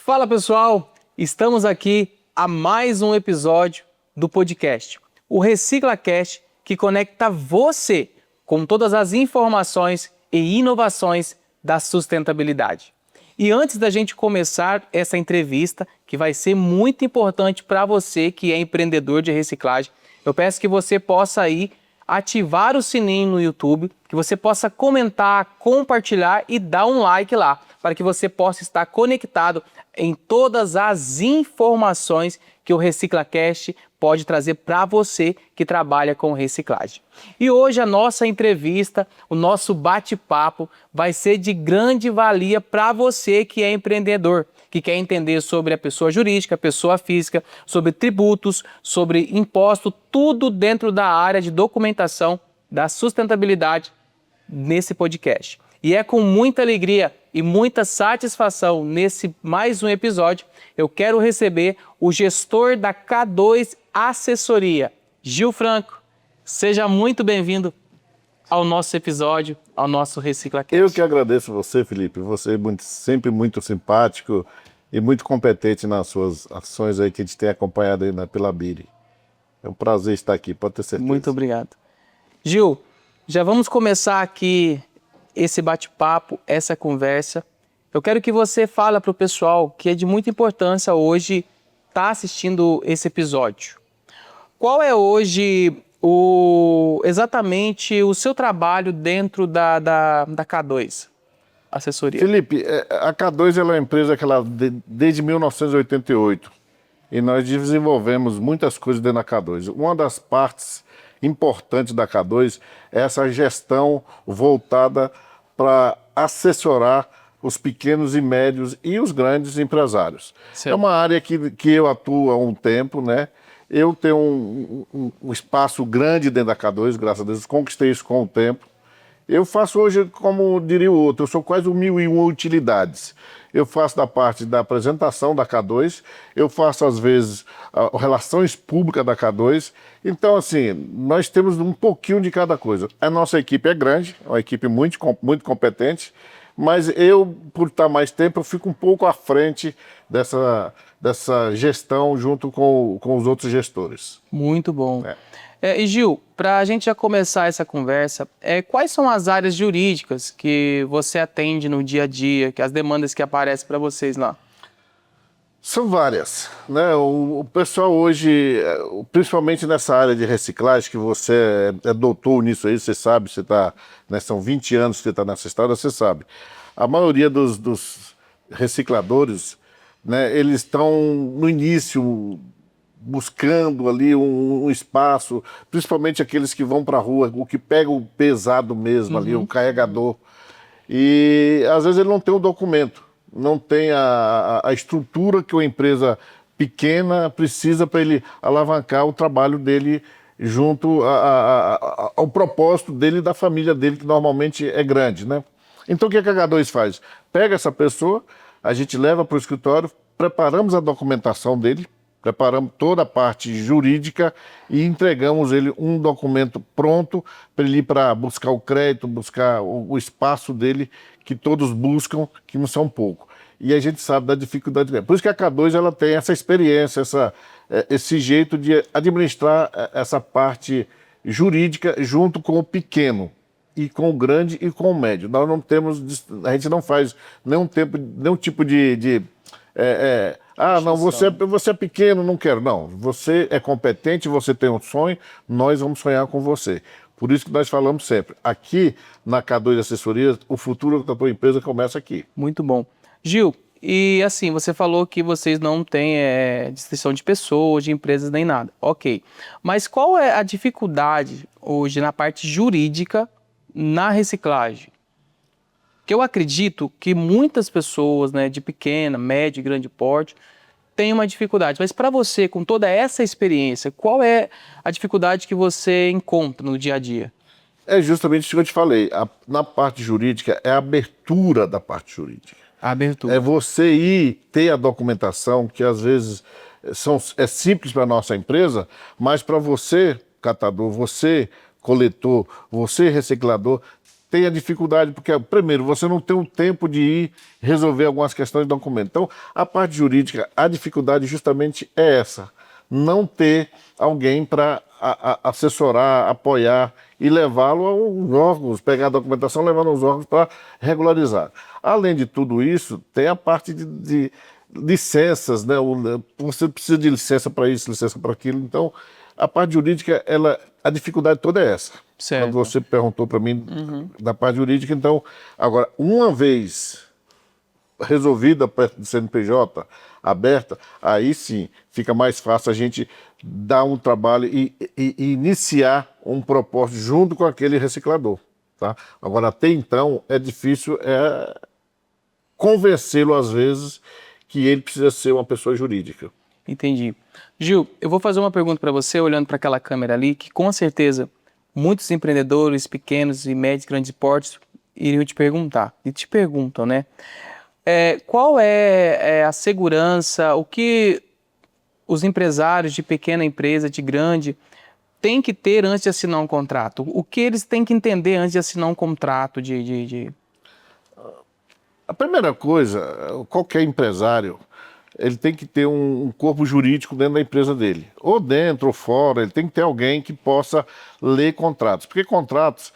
Fala pessoal, estamos aqui a mais um episódio do podcast, o ReciclaCast, que conecta você com todas as informações e inovações da sustentabilidade. E antes da gente começar essa entrevista, que vai ser muito importante para você que é empreendedor de reciclagem, eu peço que você possa aí ativar o sininho no YouTube, que você possa comentar, compartilhar e dar um like lá, para que você possa estar conectado em todas as informações que o ReciclaCast pode trazer para você que trabalha com reciclagem. E hoje a nossa entrevista, o nosso bate-papo vai ser de grande valia para você que é empreendedor, que quer entender sobre a pessoa jurídica, a pessoa física, sobre tributos, sobre imposto, tudo dentro da área de documentação da sustentabilidade nesse podcast. E é com muita alegria e muita satisfação nesse mais um episódio, eu quero receber o gestor da K2 Assessoria, Gil Franco. Seja muito bem-vindo ao nosso episódio, ao nosso ReciclaCast. Eu que agradeço você, Felipe. Você é sempre muito simpático e muito competente nas suas ações aí que a gente tem acompanhado aí pela BIRI. É um prazer estar aqui, pode ter certeza. Muito obrigado. Gil, já vamos começar aqui esse bate-papo, essa conversa. Eu quero que você fale para o pessoal que é de muita importância hoje estar assistindo esse episódio. Qual é hoje exatamente o seu trabalho dentro da K2 Assessoria? Felipe, a K2 ela é uma empresa que desde 1988 e nós desenvolvemos muitas coisas dentro da K2. Uma das partes importantes da K2 é essa gestão voltada para assessorar os pequenos e médios e os grandes empresários. Certo. É uma área que eu atuo há um tempo, né? Eu tenho um espaço grande dentro da K2, graças a Deus, conquistei isso com o tempo. Eu faço hoje, como diria o outro, eu sou quase 1001 utilidades. Eu faço da parte da apresentação da K2, eu faço às vezes relações públicas da K2. Então, assim, nós temos um pouquinho de cada coisa. A nossa equipe é grande, é uma equipe muito competente, mas eu, por estar mais tempo, eu fico um pouco à frente dessa gestão junto com os outros gestores. Muito bom. E Gil, para a gente já começar essa conversa, quais são as áreas jurídicas que você atende no dia a dia, que as demandas que aparecem para vocês lá? São várias, né? O pessoal hoje, principalmente nessa área de reciclagem, que você é doutor nisso aí, você sabe, você tá, né, são 20 anos que você está nessa história, você sabe. A maioria dos recicladores, né, eles estão no início buscando ali um espaço, principalmente aqueles que vão para a rua, o que pega o pesado mesmo ali, o carregador. E às vezes ele não tem o documento, não tem a estrutura que uma empresa pequena precisa para ele alavancar o trabalho dele junto ao propósito dele e da família dele, que normalmente é grande, né? Então o que a K2 faz? Pega essa pessoa, a gente leva para o escritório, preparamos a documentação dele, preparamos toda a parte jurídica e entregamos ele um documento pronto para ele ir para buscar o crédito, buscar o espaço dele, que todos buscam, que não são pouco. E a gente sabe da dificuldade dele. Por isso que a K2 ela tem essa experiência, esse jeito de administrar essa parte jurídica junto com o pequeno, e com o grande e com o médio. Nós não temos, a gente não faz nenhum tipo de não, você é pequeno, não quero. Não, você é competente, você tem um sonho, nós vamos sonhar com você. Por isso que nós falamos sempre, aqui na K2 Assessoria, o futuro da tua empresa começa aqui. Muito bom. Gil, e assim, você falou que vocês não têm distinção de pessoas, de empresas, nem nada. Ok. Mas qual é a dificuldade hoje na parte jurídica na reciclagem? Que eu acredito que muitas pessoas, né, de pequena, média e grande porte, têm uma dificuldade. Mas para você, com toda essa experiência, qual é a dificuldade que você encontra no dia a dia? É justamente isso que eu te falei. Na parte jurídica, é a abertura da parte jurídica. A abertura. É você ir ter a documentação, que às vezes é simples para a nossa empresa, mas para você, catador, você, coletor, você, reciclador, tem a dificuldade, porque, primeiro, você não tem o tempo de ir resolver algumas questões de documento. Então, a parte jurídica, a dificuldade justamente é essa, não ter alguém para assessorar, apoiar e levá-lo aos órgãos, pegar a documentação, levando aos órgãos para regularizar. Além de tudo isso, tem a parte de licenças, né? Você precisa de licença para isso, licença para aquilo. Então, a parte jurídica, a dificuldade toda é essa. Certo. Quando você perguntou para mim da parte jurídica, então, agora, uma vez resolvida perto do CNPJ, aberta, aí sim fica mais fácil a gente dar um trabalho e iniciar um propósito junto com aquele reciclador. Tá? Agora, até então, é difícil convencê-lo, às vezes, que ele precisa ser uma pessoa jurídica. Entendi. Gil, eu vou fazer uma pergunta para você, olhando para aquela câmera ali, que com certeza muitos empreendedores pequenos e médios, grandes portes, iriam te perguntar, e te perguntam, né? Qual é a segurança, o que os empresários de pequena empresa, de grande, têm que ter antes de assinar um contrato? O que eles têm que entender antes de assinar um contrato A primeira coisa, qualquer empresário, ele tem que ter um corpo jurídico dentro da empresa dele. Ou dentro ou fora, ele tem que ter alguém que possa ler contratos. Porque contratos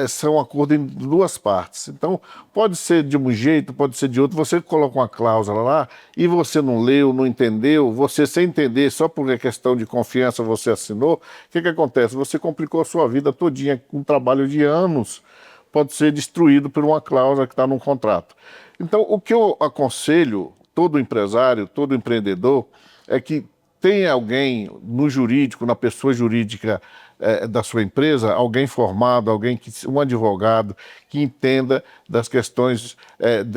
são acordos em duas partes. Então, pode ser de um jeito, pode ser de outro. Você coloca uma cláusula lá e você não leu, não entendeu, você sem entender, só por questão de confiança você assinou, o que acontece? Você complicou a sua vida todinha com um trabalho de anos, pode ser destruído por uma cláusula que está num contrato. Então, o que eu aconselho todo empresário, todo empreendedor, é que tenha alguém no jurídico, na pessoa jurídica da sua empresa, alguém formado, um advogado que entenda das questões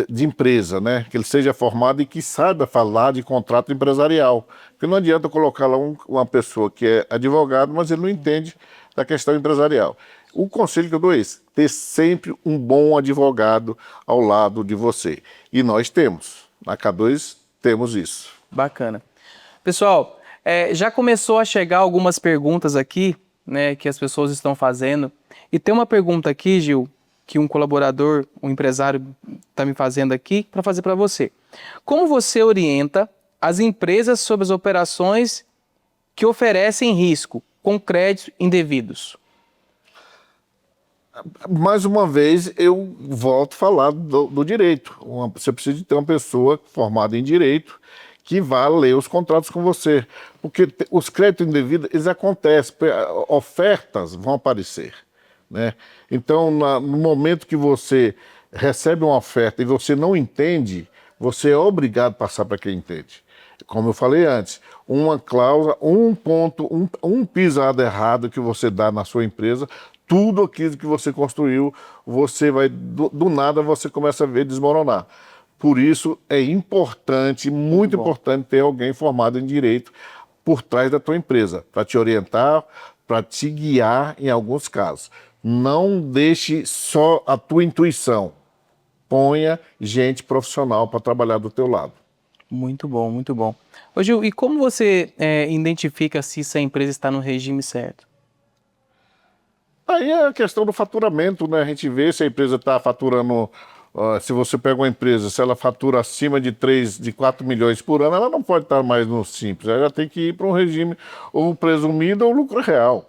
de empresa, né? Que ele seja formado e que saiba falar de contrato empresarial. Porque não adianta colocar lá uma pessoa que é advogado, mas ele não entende da questão empresarial. O conselho que eu dou é esse: ter sempre um bom advogado ao lado de você. E nós temos. Na K2 temos isso. Bacana. Pessoal, já começou a chegar algumas perguntas aqui, né, que as pessoas estão fazendo. E tem uma pergunta aqui, Gil, que um colaborador, um empresário está me fazendo aqui para fazer para você. Como você orienta as empresas sobre as operações que oferecem risco com créditos indevidos? Mais uma vez, eu volto a falar do direito. Você precisa de ter uma pessoa formada em direito que vá ler os contratos com você. Porque os créditos indevidos, eles acontecem, ofertas vão aparecer, né? Então, no momento que você recebe uma oferta e você não entende, você é obrigado a passar para quem entende. Como eu falei antes, uma cláusula, um ponto, um pisado errado que você dá na sua empresa, tudo aquilo que você construiu, você vai, do nada, você começa a ver desmoronar. Por isso, é importante, muito importante, ter alguém formado em direito por trás da tua empresa, para te orientar, para te guiar em alguns casos. Não deixe só a tua intuição. Ponha gente profissional para trabalhar do teu lado. Muito bom, muito bom. Ô Gil, e como você identifica se essa empresa está no regime certo? Aí é a questão do faturamento, né? A gente vê se a empresa está faturando, se você pega uma empresa, se ela fatura acima de 4 milhões por ano, ela não pode estar mais no simples, ela tem que ir para um regime ou presumido ou lucro real.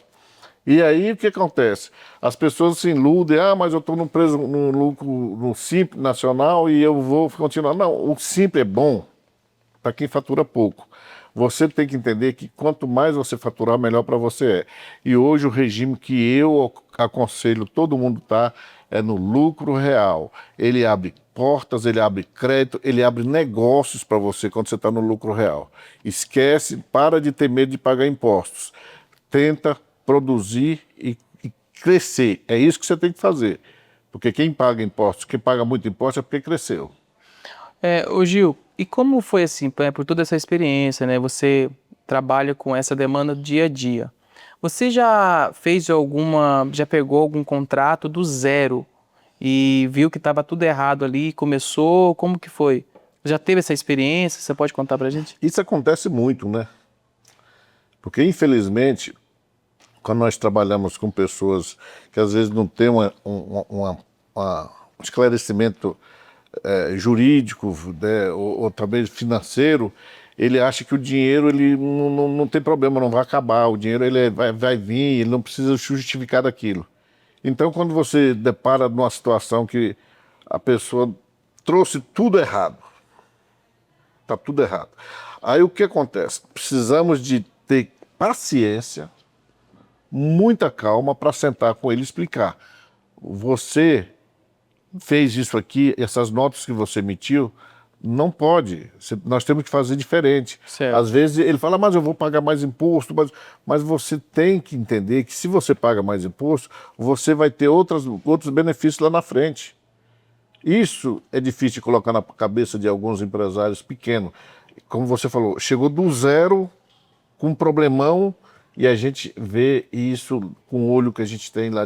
E aí o que acontece? As pessoas se iludem, mas eu estou no lucro no Simples Nacional e eu vou continuar. Não, o Simples é bom para quem fatura pouco. Você tem que entender que quanto mais você faturar, melhor para você é. E hoje o regime que eu aconselho todo mundo é no lucro real. Ele abre portas, ele abre crédito, ele abre negócios para você quando você está no lucro real. Esquece, para de ter medo de pagar impostos. Tenta produzir e crescer. É isso que você tem que fazer. Porque quem paga impostos, quem paga muito imposto é porque cresceu. Ô Gil, e como foi assim, por toda essa experiência, né? Você trabalha com essa demanda dia a dia. Você já já pegou algum contrato do zero e viu que estava tudo errado ali, começou, como que foi? Já teve essa experiência? Você pode contar pra gente? Isso acontece muito, né? Porque, infelizmente, quando nós trabalhamos com pessoas que às vezes não têm um esclarecimento jurídico, né, ou também financeiro, ele acha que o dinheiro ele não tem problema, não vai acabar, o dinheiro ele vai vir, ele não precisa justificar daquilo. Então, quando você depara numa situação que a pessoa trouxe tudo errado, está tudo errado. Aí o que acontece? Precisamos de ter paciência, muita calma para sentar com ele e explicar. Você fez isso aqui, essas notas que você emitiu, não pode. Nós temos que fazer diferente. Certo. Às vezes ele fala, mas eu vou pagar mais imposto, mas você tem que entender que se você paga mais imposto, você vai ter outros benefícios lá na frente. Isso é difícil de colocar na cabeça de alguns empresários pequenos. Como você falou, chegou do zero com um problemão e a gente vê isso com o olho que a gente tem lá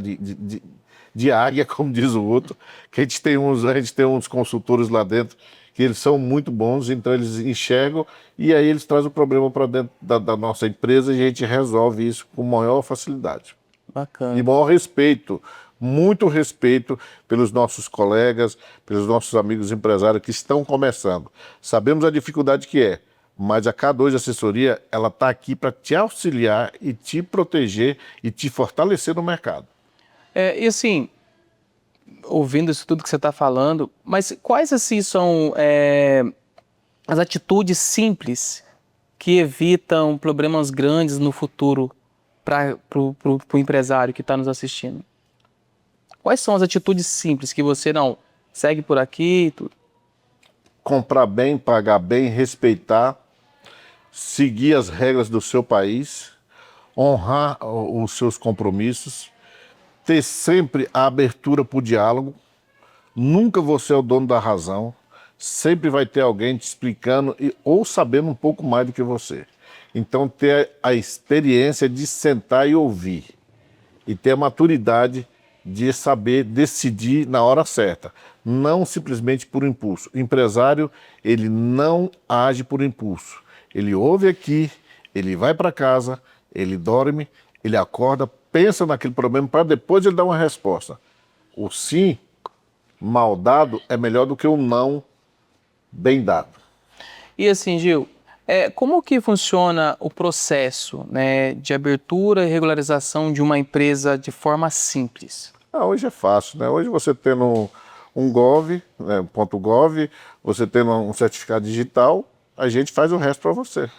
de águia, como diz o outro, que a gente tem uns consultores lá dentro que eles são muito bons, então eles enxergam e aí eles trazem o problema para dentro da nossa empresa e a gente resolve isso com maior facilidade. Bacana. E maior respeito, muito respeito pelos nossos colegas, pelos nossos amigos empresários que estão começando. Sabemos a dificuldade que é, mas a K2 Assessoria, ela está aqui para te auxiliar e te proteger e te fortalecer no mercado. E assim, ouvindo isso tudo que você está falando, mas quais assim são as atitudes simples que evitam problemas grandes no futuro para o empresário que está nos assistindo? Quais são as atitudes simples que você não segue por aqui e tudo? Comprar bem, pagar bem, respeitar, seguir as regras do seu país, honrar os seus compromissos, ter sempre a abertura para o diálogo. Nunca você é o dono da razão, sempre vai ter alguém te explicando ou sabendo um pouco mais do que você. Então ter a experiência de sentar e ouvir e ter a maturidade de saber decidir na hora certa, não simplesmente por impulso. O empresário, ele não age por impulso. Ele ouve aqui, ele vai para casa, ele dorme, ele acorda, pensa naquele problema para depois ele dar uma resposta. O sim mal dado é melhor do que o não bem dado. E assim, Gil, como que funciona o processo, né, de abertura e regularização de uma empresa de forma simples? Hoje é fácil, né? Hoje você tendo um Gov, né, .gov, você tendo um certificado digital, a gente faz o resto para você.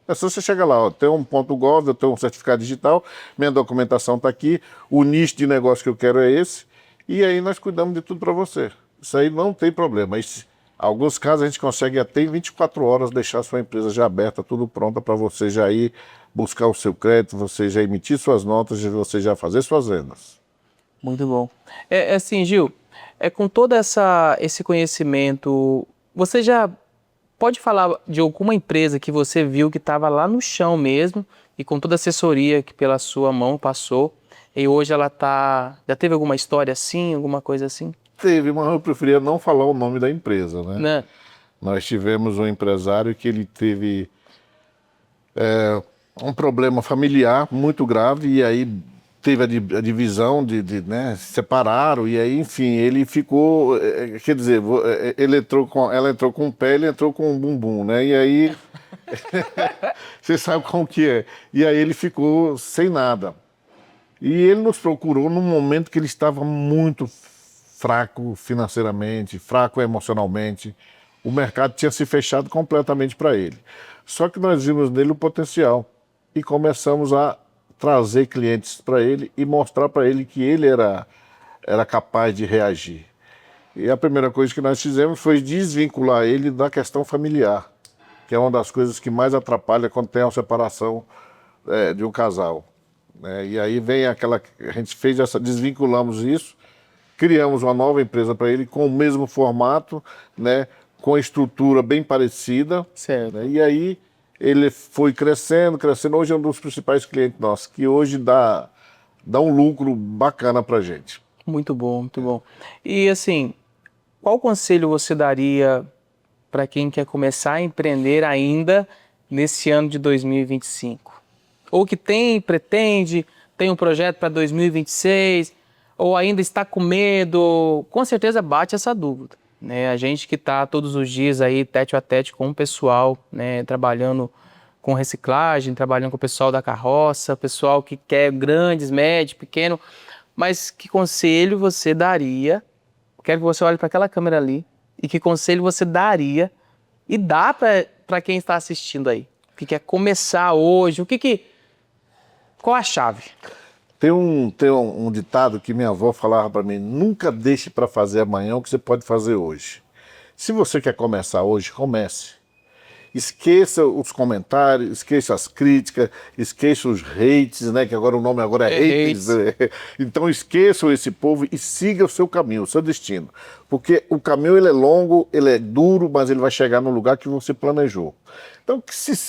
É só você chegar lá, tem um .gov, eu tenho um certificado digital, minha documentação está aqui, o nicho de negócio que eu quero é esse, e aí nós cuidamos de tudo para você. Isso aí não tem problema. Em alguns casos a gente consegue até em 24 horas deixar a sua empresa já aberta, tudo pronta para você já ir buscar o seu crédito, você já emitir suas notas, você já fazer suas vendas. Muito bom. Assim, Gil, com todo esse conhecimento, você já pode falar de alguma empresa que você viu que estava lá no chão mesmo e com toda a assessoria que pela sua mão passou e hoje ela está... Já teve alguma história assim, alguma coisa assim? Teve, mas eu preferia não falar o nome da empresa, né? Né? Nós tivemos um empresário que ele teve um problema familiar muito grave e aí teve a divisão né, se separaram e aí, enfim, ele ficou, quer dizer, ela entrou com o pé, ele entrou com o bumbum, né? E aí, você sabe como que é. E aí ele ficou sem nada. E ele nos procurou num momento que ele estava muito fraco financeiramente, fraco emocionalmente. O mercado tinha se fechado completamente para ele. Só que nós vimos nele o potencial e começamos a trazer clientes para ele e mostrar para ele que ele era capaz de reagir. E a primeira coisa que nós fizemos foi desvincular ele da questão familiar, que é uma das coisas que mais atrapalha quando tem a separação de um casal. E aí vem a gente desvinculamos isso, criamos uma nova empresa para ele com o mesmo formato, né, com a estrutura bem parecida. Certo. Né, e aí ele foi crescendo, hoje é um dos principais clientes nossos, que hoje dá um lucro bacana para a gente. Muito bom, muito bom. E assim, qual conselho você daria para quem quer começar a empreender ainda nesse ano de 2025? Ou que pretende, tem um projeto para 2026, ou ainda está com medo, com certeza bate essa dúvida, né? A gente que está todos os dias aí, tete a tete com o pessoal, né, trabalhando com reciclagem, trabalhando com o pessoal da carroça, pessoal que quer grandes, médios, pequeno, mas que conselho você daria? Quero que você olhe para aquela câmera ali e que conselho você daria e dá para quem está assistindo aí, que quer começar hoje, qual a chave? Tem um ditado que minha avó falava para mim: nunca deixe para fazer amanhã o que você pode fazer hoje. Se você quer começar hoje, comece. Esqueça os comentários, esqueça as críticas, esqueça os hates, né? Que agora o nome agora é haters. Então esqueçam esse povo e siga o seu caminho, o seu destino. Porque o caminho ele é longo, ele é duro, mas ele vai chegar no lugar que você planejou. Então,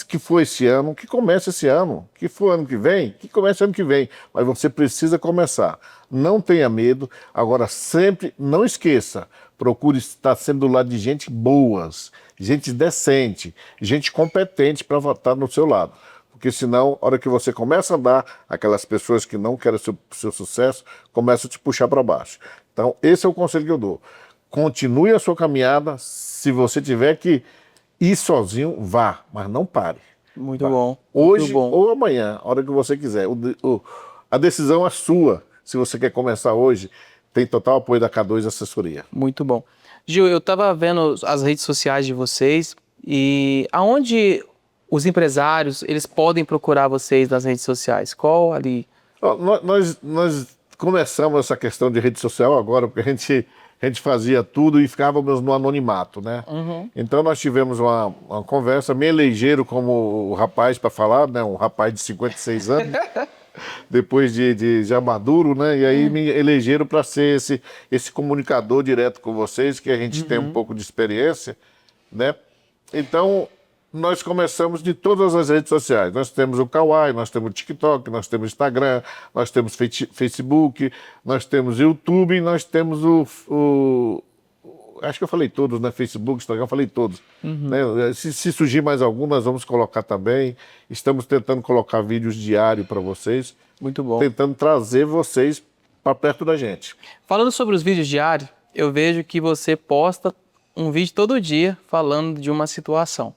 que for esse ano, que comece esse ano. Que for ano que vem, que comece ano que vem. Mas você precisa começar. Não tenha medo. Agora, sempre, não esqueça, procure estar sempre do lado de gente boas, gente decente, gente competente para votar no seu lado. Porque senão, a hora que você começa a andar, aquelas pessoas que não querem seu sucesso, começam a te puxar para baixo. Então, esse é o conselho que eu dou. Continue a sua caminhada. Se você tiver que ir sozinho, vá, mas não pare. Muito bom. Hoje muito bom. ou amanhã, a hora que você quiser. A decisão é sua. Se você quer começar hoje, tem total apoio da K2 Assessoria. Muito bom. Gil, eu estava vendo as redes sociais de vocês e aonde os empresários eles podem procurar vocês nas redes sociais? Qual ali? Ó, nós começamos essa questão de rede social agora, porque a gente fazia tudo e ficávamos no anonimato, né? Então nós tivemos uma conversa, me elegeram como o rapaz para falar, né? Um rapaz de 56 anos, depois de já maduro, né? E aí me elegeram para ser esse comunicador direto com vocês, que a gente tem um pouco de experiência, né? Então nós começamos de todas as redes sociais. Nós temos o Kawaii, nós temos o TikTok, nós temos o Instagram, nós temos Facebook, nós temos o YouTube, nós temos acho que eu falei todos, né? Facebook, Instagram, eu falei todos. Né? Se surgir mais algum, nós vamos colocar também. Estamos tentando colocar vídeos diários para vocês. Muito bom. Tentando trazer vocês para perto da gente. Falando sobre os vídeos diários, eu vejo que você posta um vídeo todo dia falando de uma situação.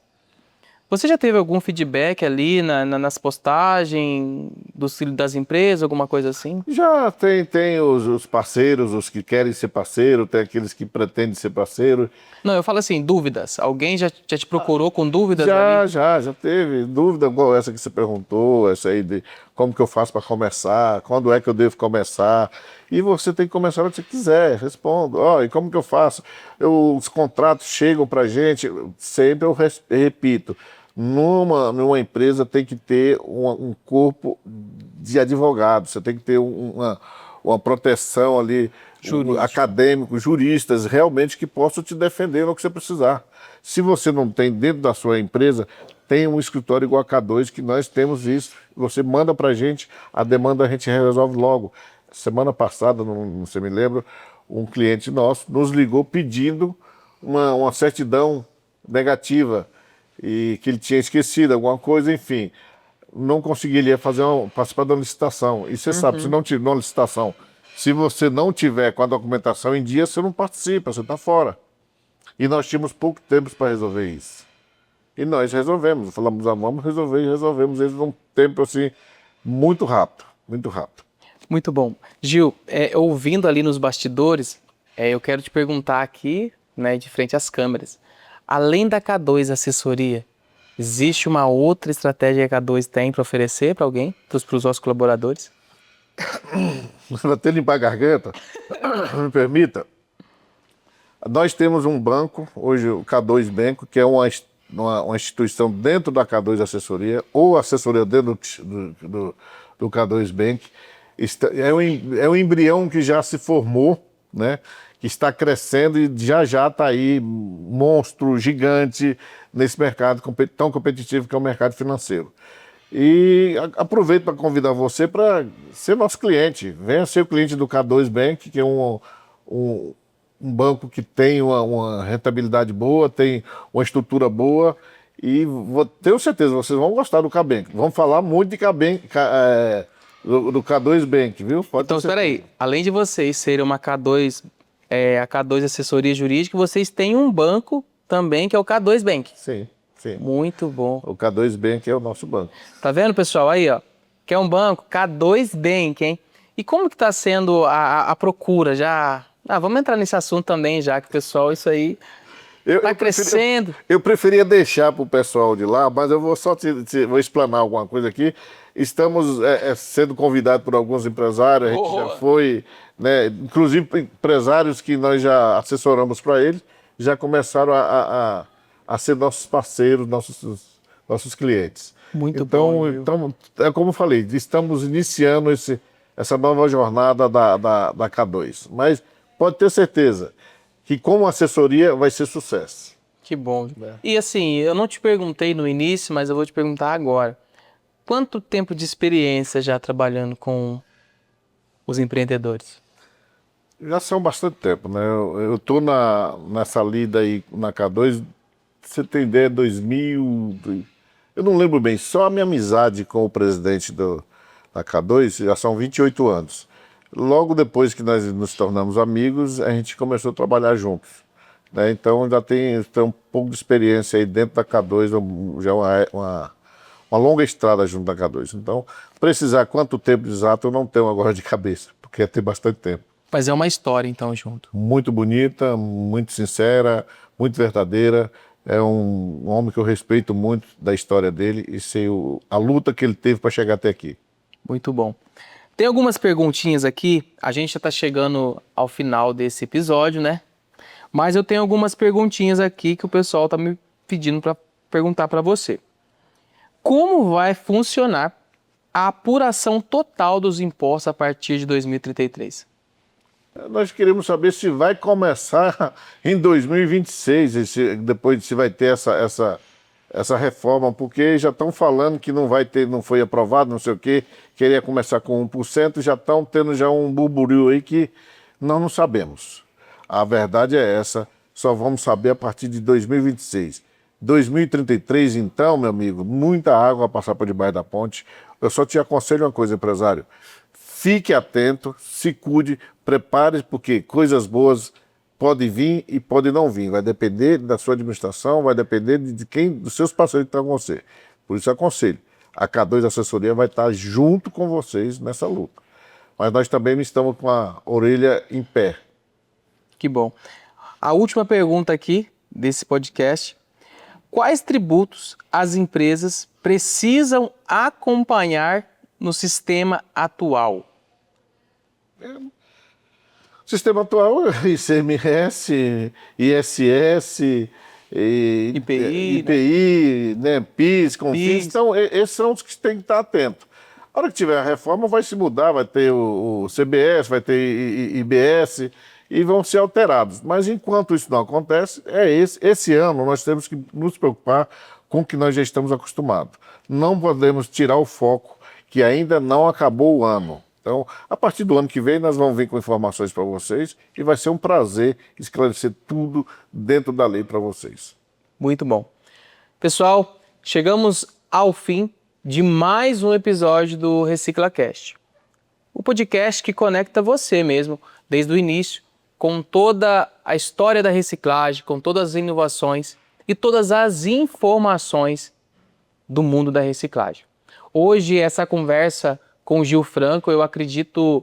Você já teve algum feedback ali nas postagens das empresas, alguma coisa assim? Já tem os parceiros, os que querem ser parceiro, tem aqueles que pretendem ser parceiro. Não, eu falo assim, dúvidas. Alguém já te procurou com dúvidas ali? Já teve dúvida igual essa que você perguntou, essa aí de como que eu faço para começar, quando é que eu devo começar. E você tem que começar onde você quiser, respondo. E como que eu faço? Os contratos chegam para a gente, sempre eu repito, numa empresa tem que ter um corpo de advogados, você tem que ter uma proteção ali, acadêmico, juristas, realmente que possam te defender no que você precisar. Se você não tem dentro da sua empresa, tem um escritório igual a K2 que nós temos isso. Você manda para a gente, a demanda a gente resolve logo. Semana passada, não sei me lembro, um cliente nosso nos ligou pedindo uma certidão negativa e que ele tinha esquecido alguma coisa, enfim. Não conseguiria participar da licitação. E você sabe, se não tiver uma licitação, se você não tiver com a documentação em dia, você não participa, você está fora. E nós tínhamos pouco tempo para resolver isso. E nós resolvemos, falamos, vamos resolver e resolvemos eles num tempo assim, muito rápido, muito rápido. Muito bom. Gil, ouvindo ali nos bastidores, eu quero te perguntar aqui, né, de frente às câmeras, além da K2 Assessoria, existe uma outra estratégia que a K2 tem para oferecer para alguém, para os nossos colaboradores? Até limpar a garganta, me permita. Nós temos um banco, hoje o K2 Banco, que é uma instituição dentro da K2 Assessoria, ou assessoria dentro do K2 Bank. É um embrião que já se formou, né? Que está crescendo e já está aí, monstro, gigante, nesse mercado tão competitivo que é o mercado financeiro. E aproveito para convidar você para ser nosso cliente. Venha ser o cliente do K2 Bank, que é um banco que tem uma rentabilidade boa, tem uma estrutura boa e tenho certeza, vocês vão gostar do K-Bank. Vamos falar muito de do K2 Bank, viu? Pode Então, ter espera certeza. aí. Além de vocês serem uma a K2 Assessoria Jurídica, vocês têm um banco também, que é o K2 Bank. Sim, sim. Muito bom. O K2 Bank é o nosso banco. Tá vendo, pessoal? Aí, ó. Que é um banco K2 Bank, hein? E como que tá sendo a procura? Já... vamos entrar nesse assunto também, já que o pessoal, isso aí tá crescendo. Eu preferia deixar para o pessoal de lá, mas eu vou só vou explanar alguma coisa aqui. Estamos sendo convidados por alguns empresários, a gente já foi, né, inclusive empresários que nós já assessoramos para eles, já começaram a ser nossos parceiros, nossos clientes. Muito bom, viu? Então, é como eu falei, estamos iniciando essa nova jornada da K2. Mas pode ter certeza que como assessoria vai ser sucesso. Que bom. E assim, eu não te perguntei no início, mas eu vou te perguntar agora. Quanto tempo de experiência já trabalhando com os empreendedores? Já são bastante tempo, né? Eu tô nessa lida aí na K2, você tem ideia, 2000... Eu não lembro bem, só a minha amizade com o presidente da K2 já são 28 anos. Logo depois que nós nos tornamos amigos, a gente começou a trabalhar juntos, né? Então já tem um pouco de experiência aí dentro da K2, já uma longa estrada junto da K2. Então, precisar quanto tempo exato eu não tenho agora de cabeça, porque ia ter bastante tempo. Mas é uma história então junto. Muito bonita, muito sincera, muito verdadeira. É um homem que eu respeito muito da história dele e sei a luta que ele teve para chegar até aqui. Muito bom. Tem algumas perguntinhas aqui, a gente já está chegando ao final desse episódio, né? Mas eu tenho algumas perguntinhas aqui que o pessoal está me pedindo para perguntar para você. Como vai funcionar a apuração total dos impostos a partir de 2033? Nós queremos saber se vai começar em 2026, depois se vai ter essa reforma, porque já estão falando que não vai ter, não foi aprovado, não sei o quê, queria começar com 1%, já estão tendo já um burburinho aí que nós não sabemos. A verdade é essa, só vamos saber a partir de 2026. 2033, então, meu amigo, muita água a passar por debaixo da ponte. Eu só te aconselho uma coisa, empresário. Fique atento, se cuide, prepare, porque coisas boas podem vir e podem não vir. Vai depender da sua administração, vai depender dos seus parceiros que estão com você. Por isso, eu aconselho. A K2 Assessoria vai estar junto com vocês nessa luta. Mas nós também estamos com a orelha em pé. Que bom. A última pergunta aqui desse podcast. Quais tributos as empresas precisam acompanhar no sistema atual? O sistema atual é ICMS, ISS, IPI, né, PIS, CONFINS. Então, esses são os que tem que estar atento. A hora que tiver a reforma, vai se mudar, vai ter o CBS, vai ter IBS e vão ser alterados. Mas enquanto isso não acontece, esse ano nós temos que nos preocupar com o que nós já estamos acostumados. Não podemos tirar o foco que ainda não acabou o ano. Então, a partir do ano que vem, nós vamos vir com informações para vocês e vai ser um prazer esclarecer tudo dentro da lei para vocês. Muito bom. Pessoal, chegamos ao fim de mais um episódio do ReciclaCast. O podcast que conecta você mesmo, desde o início, com toda a história da reciclagem, com todas as inovações e todas as informações do mundo da reciclagem. Hoje, essa conversa com o Gil Franco, eu acredito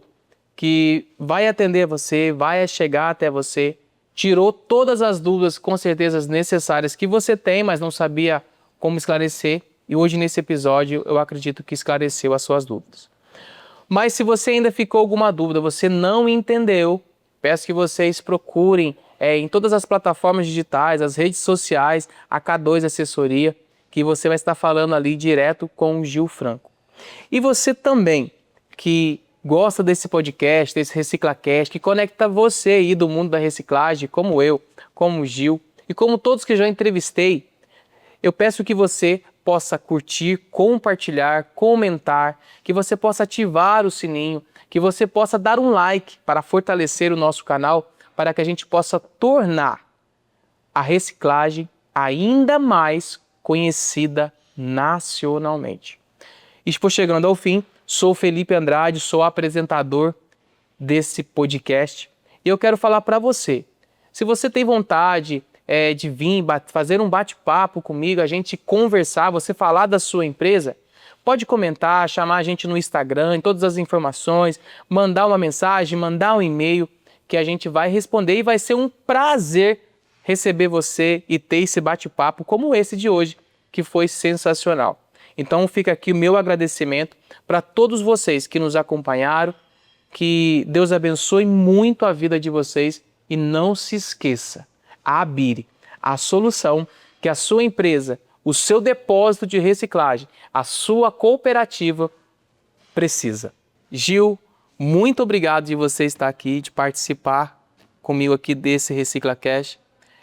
que vai atender você, vai chegar até você, tirou todas as dúvidas, com certeza necessárias que você tem, mas não sabia como esclarecer. E hoje, nesse episódio, eu acredito que esclareceu as suas dúvidas. Mas se você ainda ficou alguma dúvida, você não entendeu, peço que vocês procurem em todas as plataformas digitais, as redes sociais, a K2 Assessoria, que você vai estar falando ali direto com o Gil Franco. E você também, que gosta desse podcast, desse ReciclaCast, que conecta você aí do mundo da reciclagem, como eu, como o Gil e como todos que já entrevistei, eu peço que você possa curtir, compartilhar, comentar, que você possa ativar o sininho, que você possa dar um like para fortalecer o nosso canal, para que a gente possa tornar a reciclagem ainda mais conhecida nacionalmente. Estou chegando ao fim, Sou Felipe Andrade, sou apresentador desse podcast. E eu quero falar para você, se você tem vontade de vir fazer um bate-papo comigo, a gente conversar, você falar da sua empresa, pode comentar, chamar a gente no Instagram, em todas as informações, mandar uma mensagem, mandar um e-mail, que a gente vai responder e vai ser um prazer receber você e ter esse bate-papo como esse de hoje, que foi sensacional. Então fica aqui o meu agradecimento para todos vocês que nos acompanharam, que Deus abençoe muito a vida de vocês e não se esqueça, a Abiri, a solução que a sua empresa, o seu depósito de reciclagem, a sua cooperativa precisa. Gil, muito obrigado de você estar aqui, de participar comigo aqui desse ReciclaCast.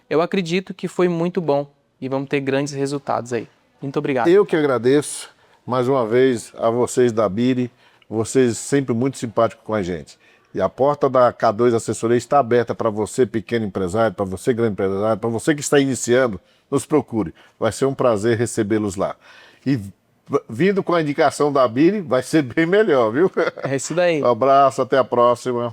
Eu acredito que foi muito bom e vamos ter grandes resultados aí. Muito obrigado. Eu que agradeço mais uma vez a vocês da Abiri, vocês sempre muito simpáticos com a gente. E a porta da K2 Assessoria está aberta para você, pequeno empresário, para você, grande empresário, para você que está iniciando, nos procure. Vai ser um prazer recebê-los lá. E vindo com a indicação da Abiri, vai ser bem melhor, viu? É isso daí. Um abraço, até a próxima.